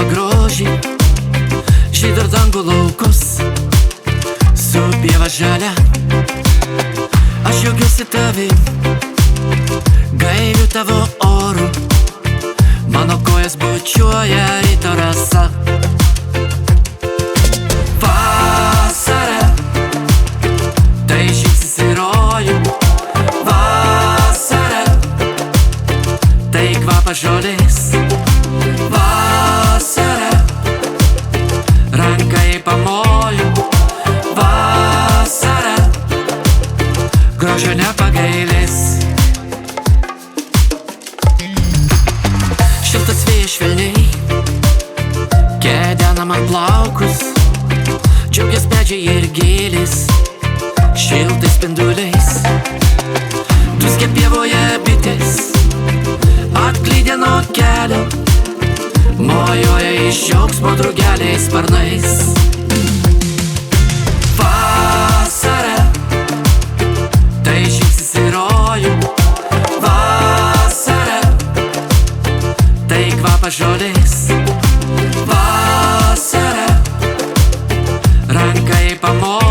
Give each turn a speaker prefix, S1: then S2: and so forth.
S1: grožį, žydro dangų laukus su pieva žalia. Aš džiaugiuosi tavim, gailiu tavo oru, mano kojas bučiuoja ryto rasa. Vasara, tai žingsnis į rojų. Vasara, tai kvapas žolės. Vasara, rankai pamoju. Vasara, grožio nepagailės. Šiltas vėjas švelniai kedena man plaukus, džiaugias medžiai ir gėlės šiltais spinduliais. Dūzgia pievoje bitės, atklydę nuo kelio, mojuoja iš džiaugsmo drugeliais sparnais. Vasara, tai žingsnis į rojų. Vasara, tai kvapas žolės. Vasara, rankai pamoju.